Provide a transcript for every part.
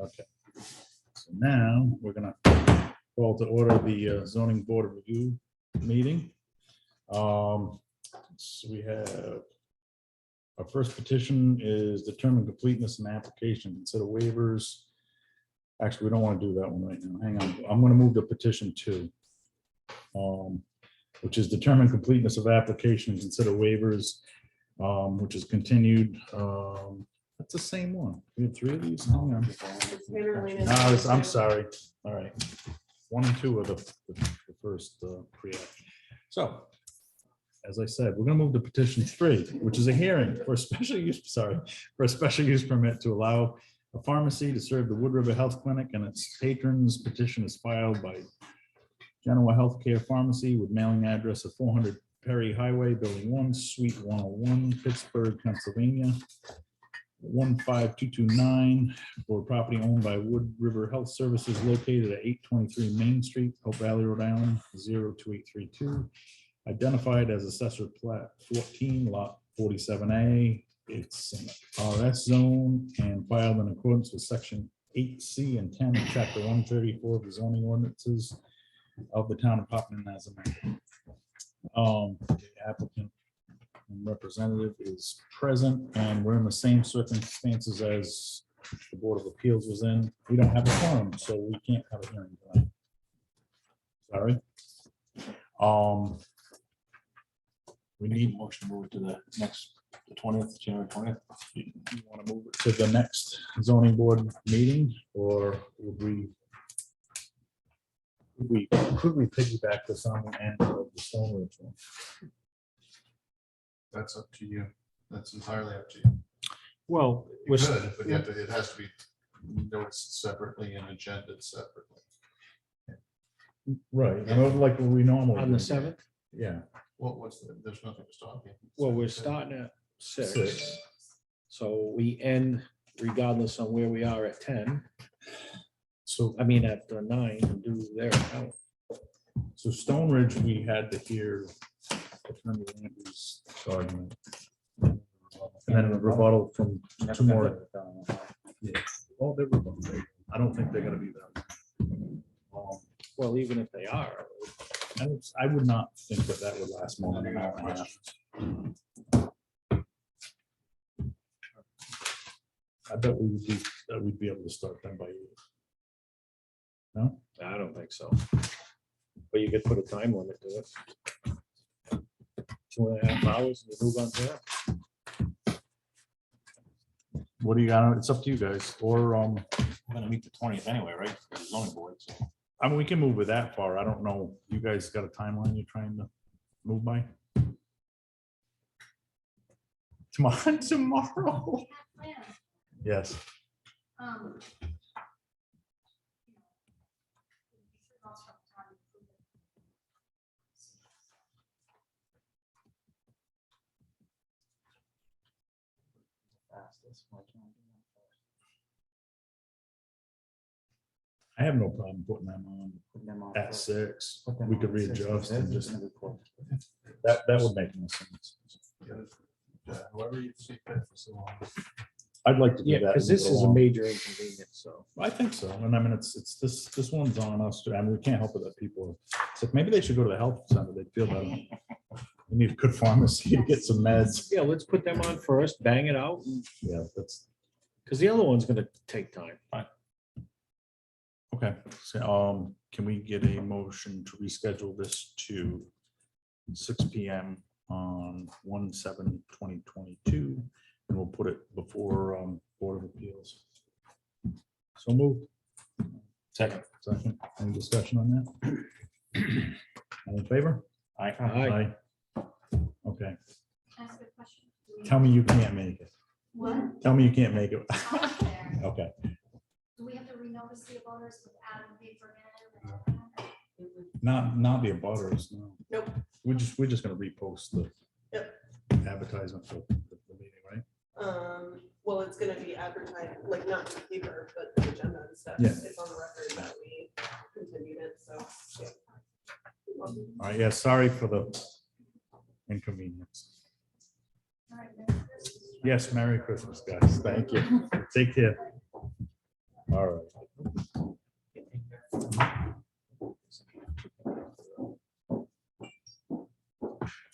Okay. So now we're gonna call to order the zoning board of review meeting. So we have, our first petition is determine completeness and application, consider waivers. Actually, we don't want to do that one right now. Hang on. I'm going to move to petition 2. Which is determine completeness of application, consider waivers, which is continued. That's the same one. We have 3 of these. Hang on. I'm sorry. All right. 1 and 2 are the first pre-app. So, as I said, we're going to move to petition 3, which is a hearing for a special use, for a special use permit to allow a pharmacy to serve the Wood River Health Clinic and its patrons. Petition is filed by Genoa Healthcare Pharmacy with mailing address of 400 Perry Highway, Building 1, Suite 101, Pittsburgh, Pennsylvania, 15229, for property owned by Wood River Health Services located at 823 Main Street, Hope Valley, Rhode Island, 02832. Identified as Assessor Plat 14, Lot 47A. It's an RS zone and filed in accordance with Section 8C and 10 of Chapter 134 of the zoning ordinances of the town of Poplar, as amended. The applicant and representative is present, and we're in the same circumstances as the Board of Appeals was in. We don't have a forum, so we can't have a hearing tonight. Sorry. We need motion to move it to the next, the 20th, January 20th. You want to move it to the next zoning board meeting, or would we? Could we piggyback this on the end of the Stone Ridge one? That's up to you. That's entirely up to you. Well, You could, but you have to, it has to be noticed separately and agended separately. Right, I mean, like we normally. on the do. 7th, Yeah. Well, there's nothing to stop you. well, we're starting at 6. 6. So we end regardless on where we are at 10. So, I mean, at 9 and do their account. so Stone Ridge, we had to hear Attorney Landry's argument. And then a rebuttal from 2 more. Yeah. Oh, they're rebuttal. I don't think they're gonna be that. Well, even if they are, I would not think that would last more than an hour and a half. I bet we'd be able to start them by 8. No? I don't think so. But you could put a time limit to it. 2.5 hours, and you move on to that. What do you got? It's up to you guys, or, We're gonna meet the 20th anyway, right? The zoning board, so. I mean, we can move it that far. I don't know. You guys got a timeline you're trying to move by? Tomorrow? Yes. I have no problem putting them on at 6. We could readjust and just, that would make no sense. Whoever you see fit for so long. I'd like to do Yeah, that. because and this move it is a along. major inconvenience, so. I think so. And I mean, it's this one's on us. I mean, we can't help it that people, it's like, maybe they should go to the health center. They'd feel better. We need a good pharmacy to get some meds. Yeah, let's put them on first, bang it out, Yeah, that's, because the other one's gonna take time. okay. So, can we get a motion to reschedule this to 6 PM on 1/7/2022? And we'll put it before Board of Appeals. So moved. Second. Any discussion on that? All in favor? Aye. Okay. Ask a question. Tell me you can't make it. What? Tell me you can't make it. I'll be there. Okay. Do we have to renotice the abutters with Adam paper in? Not the abutters, no. Nope. We're just gonna repost the Yep. advertisement for the meeting, right? Well, it's gonna be advertised, like not in paper, but the agenda and stuff. Yeah. It's on the record that we continued it, so. Yeah. All right, yeah, sorry for the inconvenience. All right, Merry Christmas. Yes, Merry Christmas, guys. Thank you. Take care. All right.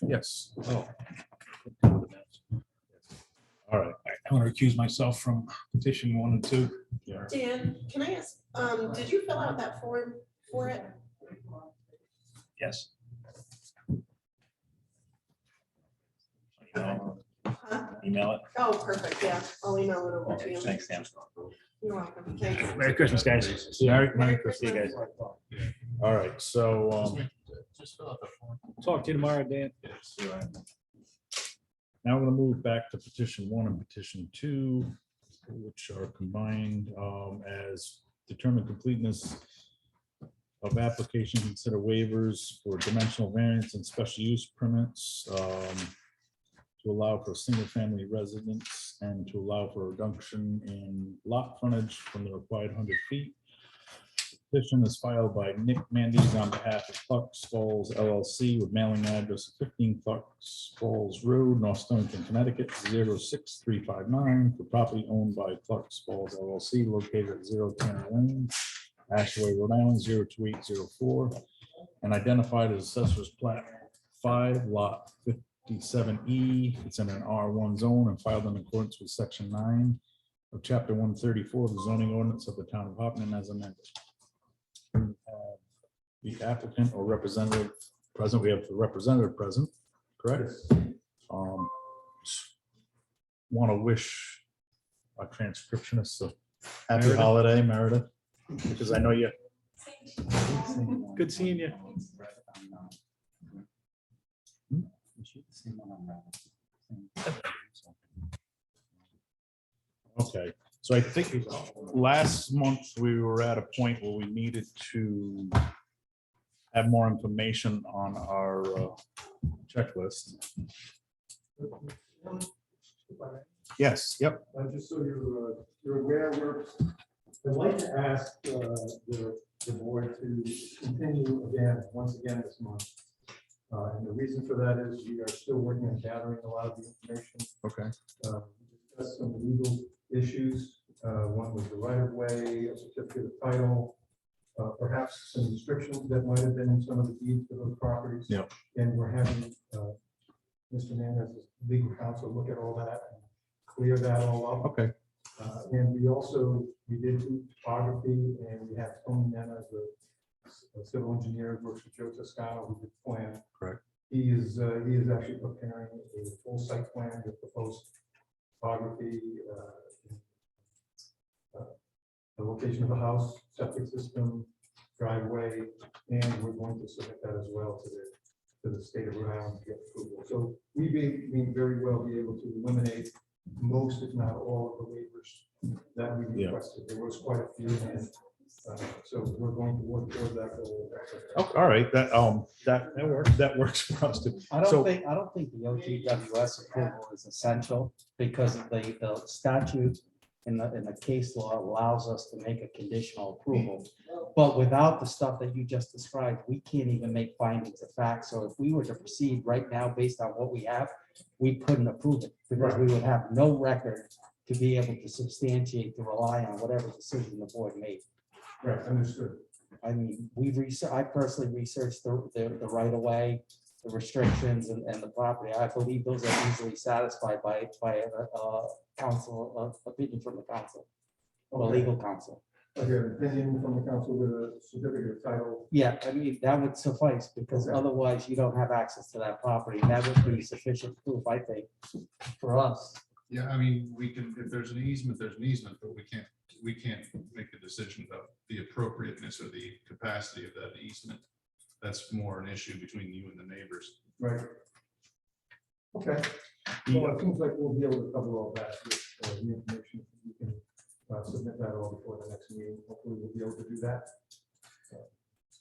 Yes. Oh. All right. I want to recuse myself from petition 1 and 2. Dan, can I ask, did you fill out that form for it? Yes. Huh? Email it. Oh, perfect, yeah, I'll email it over to you. Thanks, Dan. You're welcome, thanks. Merry Christmas, guys. Merry Christmas. See you guys. All right, so Just fill out the form. Talk to you tomorrow, Dan. now I'm gonna move back to petition 1 and petition 2, which are combined as determine completeness of application, consider waivers for dimensional variance and special use permits to allow for single-family residence and to allow for reduction in lot frontage from the required 100 feet. Petition is filed by Nick Mandes on behalf of Clark's Falls LLC with mailing address of 15 Clark's Falls Road, North Stonington, Connecticut, 06359, for property owned by Clark's Falls LLC located at 0 Tanner Lane, Ashway, Rhode Island, 02804, and identified as Assessor's Plat 5, Lot 57E. It's in an R1 zone and filed in accordance with Section 9 of Chapter 134 of the zoning ordinance of the town of Hopkinton as amended. The applicant or representative present, we have the representative present, correct? Want to wish our transcriptionist a happy Meredith. holiday, Meredith, because I know you. Good seeing you. Okay, so I think last month we were at a point where we needed to have more information on our checklist. Yes, yep. Just so you're aware, I'd like to ask the board to continue once again this month. And the reason for that is we are still working on gathering a lot of the information. Okay. Discussed some legal issues. One was the right of way, a certificate of title, perhaps some restrictions that might have been in some of the deeds for those properties. Yep. And we're having Mr. Mann as legal counsel look at all that and clear that all up. Okay. And we did do topography, and we have Tony Nena as a civil engineer, works with Joe Toscano, who did the plan. Correct. He is actually preparing a full site plan with proposed topography, the location of the house, septic system, driveway, and we're going to submit that as well to the state of Rhode Island to get approval. So we may very well be able to eliminate most, if not all, of the waivers that we Yeah. requested. There was quite a few, and so we're going to work toward that goal. Oh, all right, that works for us too. I So- don't think the OGWS approval is essential because the statute in the case law allows us to make a conditional approval. But without the stuff that you just described, we can't even make findings of fact. So if we were to proceed right now based on what we have, we couldn't approve it because we would have no record to be able to substantiate, to rely on whatever decision the board made. Right, understood. I mean, I personally researched the right of way, the restrictions and the property. I believe those are easily satisfied by a council, opinion from the council, or Okay. legal counsel. Okay, opinion from the council with a certificate of title. Yeah, I mean, that would suffice because Okay. otherwise you don't have access to that property. That would be sufficient proof, I think, for us. Yeah, I mean, we can, if there's an easement, there's an easement, but we can't make a decision about the appropriateness or the capacity of that easement. That's more an issue between you and the neighbors. Right. Okay. Well, it seems like we'll be able to cover all that with the information. We can submit that all before the next meeting. Hopefully we'll be able to do that.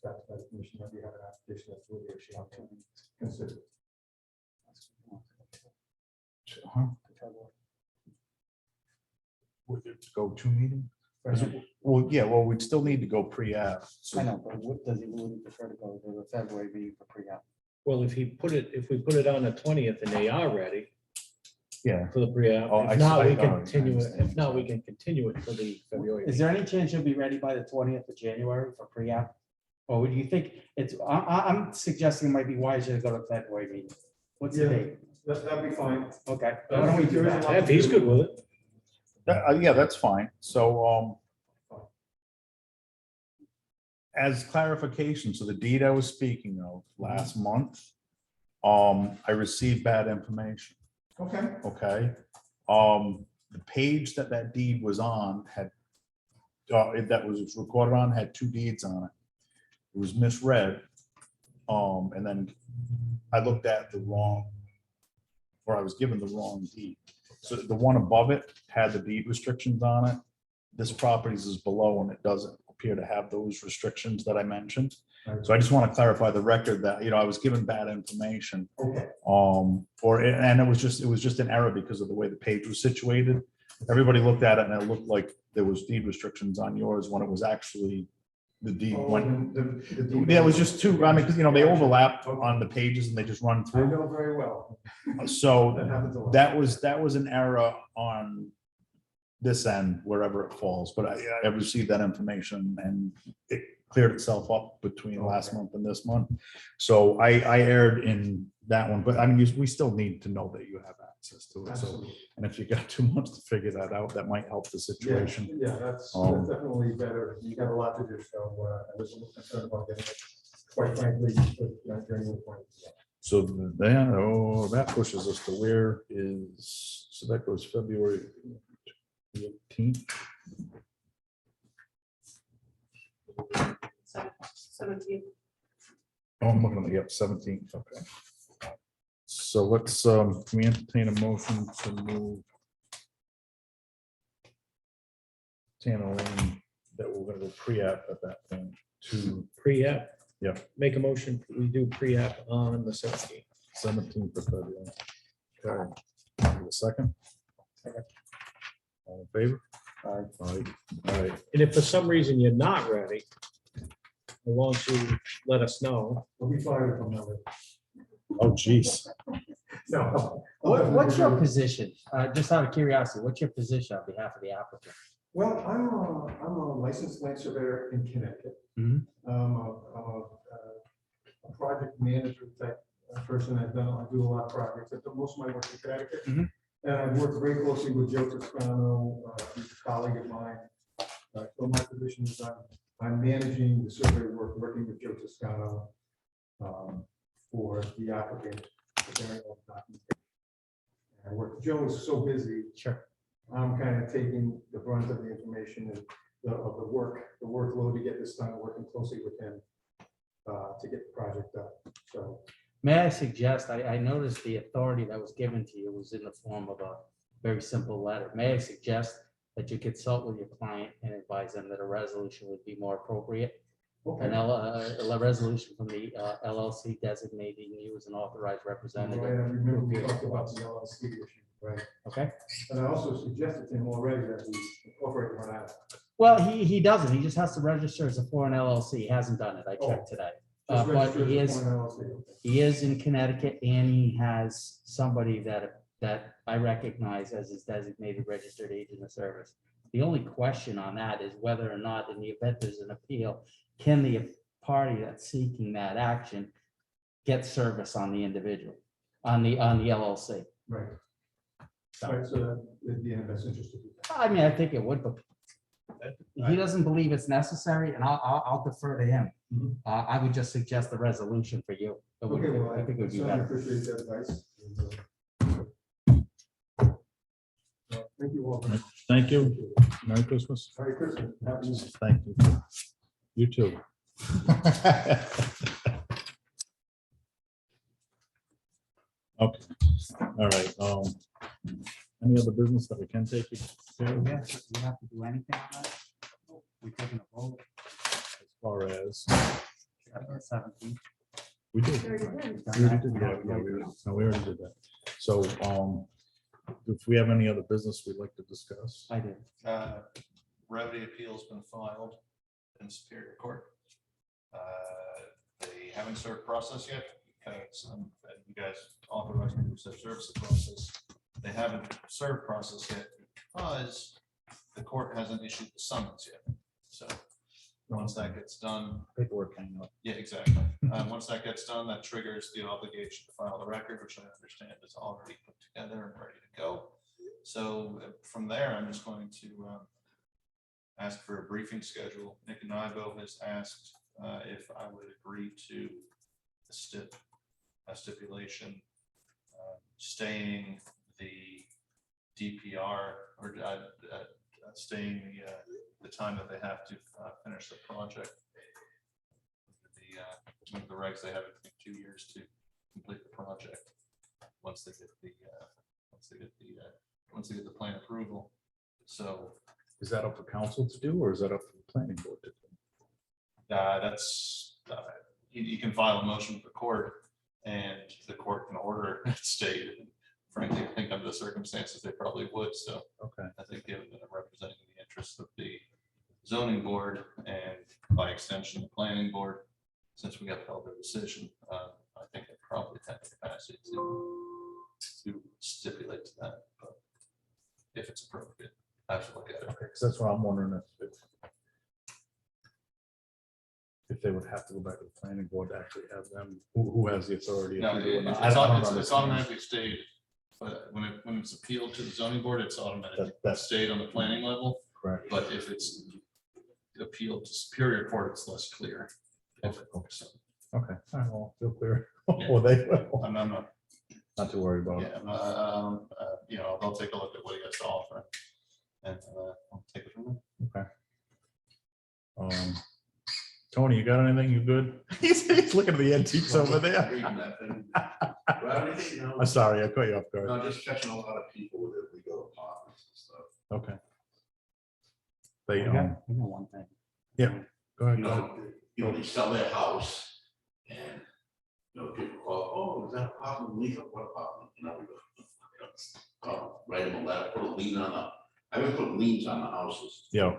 That's by the commission that we have an application that's really actually on to consider. Huh? Would it go to meeting? Well, yeah, well, we'd still need to go pre-app. I know, but what does he really prefer to go to the February meeting for pre-app? Well, if we put it on the 20th and they are ready, Yeah. for the pre-app. Oh, I If not, see. we can Oh, I continue it. understand. If not, we can continue it for the February. Is there any chance you'll be ready by the 20th of January for pre-app? Or would you think it's, I'm suggesting it might be wiser to go to February meeting. What's the Yeah. date? That'd be fine. Okay. Why don't we do that? Yeah, if he's good with it. Yeah, that's fine. So, as clarification, so the deed I was speaking of last month, I received bad information. Okay. Okay. The page that deed was on had, that was recorded on, had two deeds on it. It was misread. And then I looked at the wrong, or I was given the wrong deed. So the one above it had the deed restrictions on it. This properties is below and it doesn't appear to have those restrictions that I mentioned. So I just want to clarify the record that, I was given bad information. Okay. And it was just an error because of the way the page was situated. Everybody looked at it and it looked like there was deed restrictions on yours when it was actually the deed went. Yeah, it was just two, I mean, because, they overlap on the pages and they just run I through. know very well. So That happens a lot. that was an error on this end, wherever it falls, but I received that information and it cleared itself up between last month and this month. So I erred in that one, but I mean, we still need to know that you have access to it. So, Absolutely. and if you got 2 months to figure that out, that might help the situation. Yeah, that's definitely better. You got a lot to do, so I was a little concerned about getting it, quite frankly, during the point. So that pushes us to where is, so that goes February 18th. 17. Oh, I'm looking at the 17th, okay. So let's, can we entertain a motion to move Tanner Lane, that we're gonna go pre-app at that point to Pre-app. Yeah. Make a motion, we do pre-app on the 17th. 17th of February. Okay, Give it a second. All in favor? Aye. All right, And if for some reason you're not ready, as long as you let us know. I'll be fine if I'm not ready. oh geez. No. What's your position? Just out of curiosity, what's your position on behalf of the applicant? Well, I'm a licensed land surveyor in Connecticut. Mhm. I'm a project manager type person. I do a lot of projects. I do most of my work in Connecticut. Mhm. And I've worked very closely with Joe Toscano, who's a colleague of mine. So my position is I'm managing the survey work, working with Joe Toscano for the applicant. preparing all the documentation. And Joe is so busy. Sure. I'm kind of taking the brunt of the information and the workload to get this done, working closely with him to get the project done. So, May I suggest, I noticed the authority that was given to you was in the form of a very simple letter. May I suggest that you consult with your client and advise them that a resolution would be more appropriate? okay. A resolution from the LLC designating you as an authorized Right, I representative. remember we talked about the LLC issue, right? Okay, And I also suggested to him already that we incorporate one out. well, he doesn't. He just has to register as a foreign LLC. He hasn't done it. I checked today. Just But register he as is. a foreign LLC, okay. He is in Connecticut and he has somebody that I recognize as his designated registered agent of service. The only question on that is whether or not, in the event there's an appeal, can the party that's seeking that action get service on the individual, on the LLC? Right. Right, so it'd be in the best interest to do that. I mean, I think it would, but he doesn't believe it's necessary and I'll defer to him. Mhm. I would just suggest the resolution for you. It would- Okay, well, I think it would be certainly better. appreciate that advice. Thank you all. Thank you. Merry Christmas. Merry Christmas. Happy New Year. Thank you. You too. Okay, all right. Any other business that we can take? care of Yes, we have to do anything on that? We taking a vote. As far as, 17. we did. Very good. We already did, we already did that. So, if we have any other business we'd like to discuss? I did. Remedy appeal's been filed in Superior Court. They haven't started process yet because you guys authorized me to start service the process. They haven't served process yet because the court hasn't issued the summons yet. So once that gets done, Paperwork hanging up. yeah, exactly. Once that gets done, that triggers the obligation to file the record, which I understand is already put together and ready to go. So from there, I'm just going to ask for a briefing schedule. Nick Nybo has asked if I would agree to a stipulation staying the DPR or staying the time that they have to finish the project. The regs, they have it for 2 years to complete the project. Once they get the plan approval. So Is that up for council to do, or is that up to the planning board to do? that's, you can file a motion with the court and the court can order it stayed. Frankly, I think under the circumstances, they probably would. So Okay. I think given that I'm representing the interests of the zoning board and by extension, the planning board, since we upheld their decision, I think I probably have the capacity to stipulate to that, but if it's appropriate, I have to look at it. Okay, because that's what I'm wondering if they would have to go back to the planning board to actually have them, who has the authority? No, to do it or not. it's I don't it's understand. automatically stayed, but when it's appealed to the zoning board, it's automatically That's stayed on the planning level. correct. But if it's appealed to Superior Court, it's less clear. Okay. So Okay, all right, well, feel clear. Yeah. Well, they will. I'm not, Not to worry about it. yeah, I'll take a look at what he has to offer. And I'll take it from there. Tony, you got anything? You good? He's looking at the antiques over there. Reading that thing. Well, anything, I'm sorry, I caught you off guard. No, just catching a lot of people with illegal apartments and stuff. Okay. They, I got one thing. go ahead, go ahead. They sell their house and, people call, oh, is that apartment legal? What apartment? Write them a letter, put a lien on the, I would put liens on the houses. Yeah.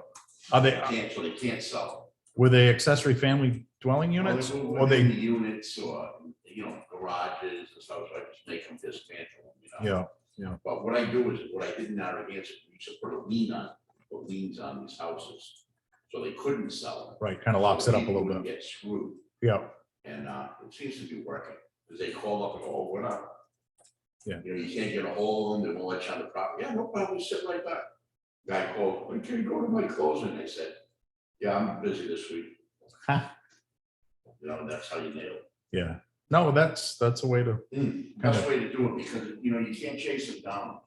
Are they, So they can't sell. were they accessory family dwelling units? Or Or they they, units or, garages and stuff, so I just make them dismantle them, yeah, But what I do is, what I did in Narragansett, we used to put a lien on, put liens on these houses. So they couldn't sell them. right, kind of locks it up a People little wouldn't bit. Get screwed, Yeah, and it seems to be working, because they call up and go, oh, we're not. Yeah. You can't get a hold of them, they won't let you on the property, yeah, no problem, we sit right back. Guy called, when can you go to my closing? They said, yeah, I'm busy this week. That's how you nail it. yeah. No, that's a way to, Best way to do it, because, you can't chase them down.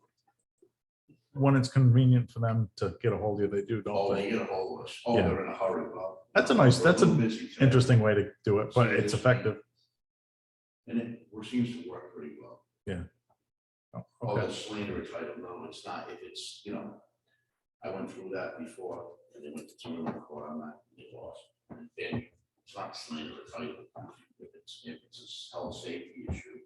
when it's convenient for them to get a hold of you, they do, Oh, don't they they? get a hold of us, oh, Yeah. they're in a hurry, well. That's a nice- that's we're an busy today. Interesting way to do it, but it's effective. And it seems to work pretty well. Oh, All okay. the slander title, no, it's not, if it's, I went through that before, and they went to some of the court, I'm not, they lost. And then it's not slander title, if it's a health safety issue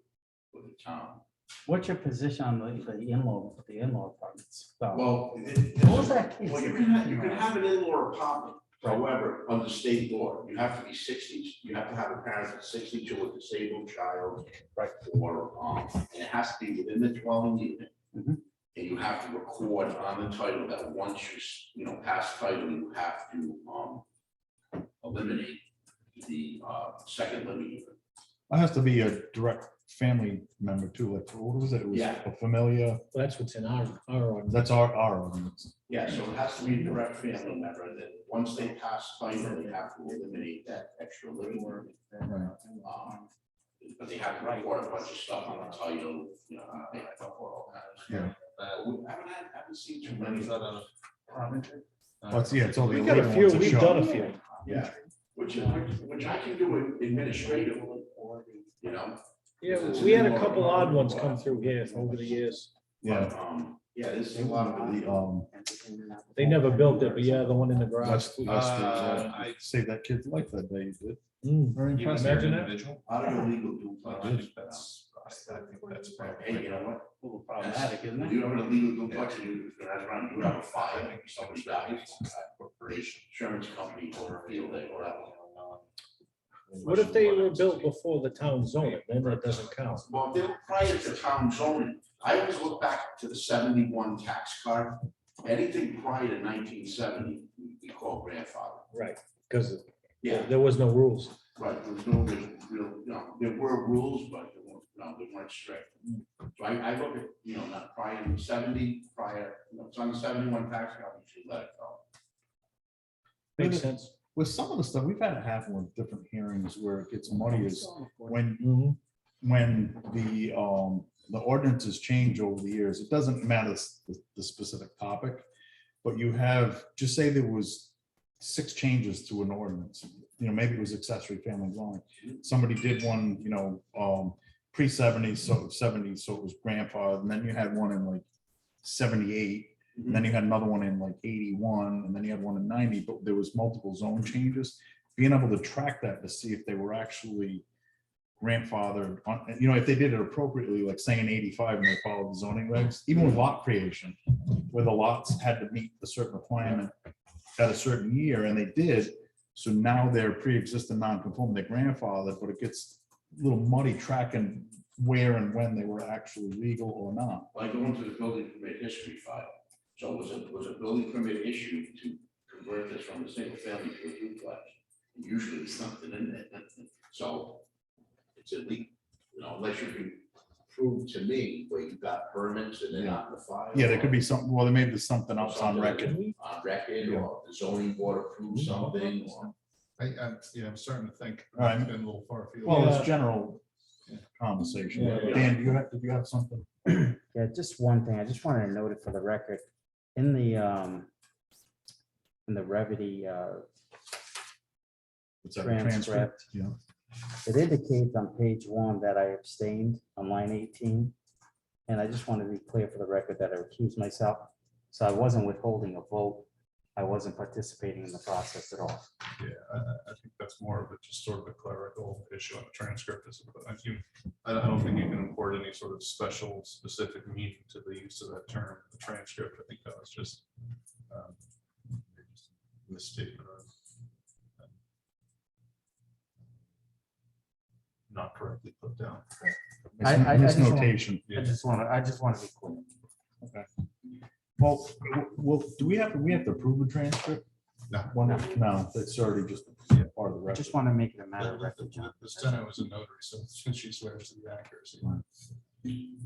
with the town. What's your position on the in-law apartments? Well, What was that case? well, you can have an in-law apartment, however, under state law, you have to be 60, you have to have a parent that's 62, a disabled child, right, or, and it has to be within the dwelling unit. Mhm. And you have to record on the title that once you pass title, you have to, eliminate the, second living unit. It has to be a direct family member too, like, what was it? It was Yeah. a familiar, That's what's in our ordinance. that's our ordinance. Yeah, so it has to be a direct family member, that once they pass title, they have to eliminate that extra living room. But they have to record a bunch of stuff on the title, they have to record all that. Yeah. I haven't seen too many. Is that a- Well, it's only. We've got a little few, ones that we've show. done a few. Yeah, which I can do administratively, Yeah, we had a couple odd ones come through here over the years. Yeah. But, yeah, this is a lot of. They never built it, but yeah, the one in the garage. I Saved that kid's life that day, you did. Very even if impressive. you're an Imagine that. individual, Out of illegal I duplex. think that's probably. Hey, you know what? A little problematic, isn't If it? you have an illegal duplex, and you have a fire, somebody dies, Corporation. insurance company or field day, whatever. What if they were built before the town zone it? Then that doesn't count. Well, if they're prior to town zoning, I always look back to the 71 tax card. Anything prior to 1970, we call grandfather. Right, because Yeah, there was no rules. right, there was no real, there were rules, but they weren't strict. So I look at, not prior to 70, it's on the 71 tax card, we should let it go. Makes sense. With some of the stuff, we've had it happen with different hearings where it gets muddy is when, Mhm. when the ordinances change over the years, it doesn't matter the specific topic. But you have, just say there was 6 changes to an ordinance, maybe it was accessory family dwelling. Somebody did one, pre-70s, so 70s, so it was grandfathered, and then you had one in like 78. And then you had another one in like 81, and then you had one in 90, but there was multiple zone changes. Being able to track that to see if they were actually grandfathered, if they did it appropriately, like saying in 85 and they followed the zoning regs, even with lot creation, where the lots had to meet a certain requirement at a certain year, and they did. So now they're pre-existing non-conforming, they're grandfathered, but it gets a little muddy tracking where and when they were actually legal or not. Like going to the building permit history file. So was a building permit issued to convert this from a single family to a duplex? Usually there's something in there. So it's illegal, unless you can prove to me where you got permits and they're not in the file. Yeah, there could be something, well, there may be something else on record. On record, or the zoning board approved something, or. I'm starting to think. All right. it's been a little far afield. Well, it's general conversation. Yeah. Dan, did you have something? Yeah, just one thing. I just wanted to note it for the record. In the Revity What's that, transcript, Yeah. it indicates on page 1 that I abstained on line 18. And I just want to be clear for the record that I recused myself. So I wasn't withholding a vote. I wasn't participating in the process at all. Yeah, I think that's more of a just sort of a clerical issue on the transcript. I don't think you can import any sort of special specific meaning to the use of that term, in the transcript. I think that was just misstatement of not correctly put down. I just want- Misnotation. I just want to be clear. Well, do we have to approve the transcript? No. No, it's already just part of the I record. just want to make it a matter of record, John. The Steno was a notary, so she swears to the accuracy.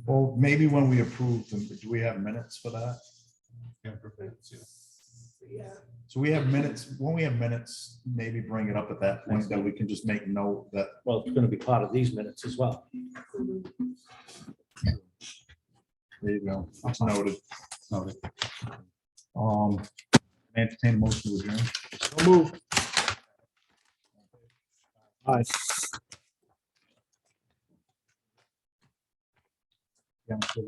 Well, maybe when we approve them, do we have minutes for that? Yeah, perfect, yeah. Yeah. So we have minutes, when we have minutes, maybe bring it up at that point that we can just make note that. Well, it's going to be part of these minutes as well. There you go. It's noted. Noted. Entertain a motion to adjourn. So moved. Aye. Yeah, so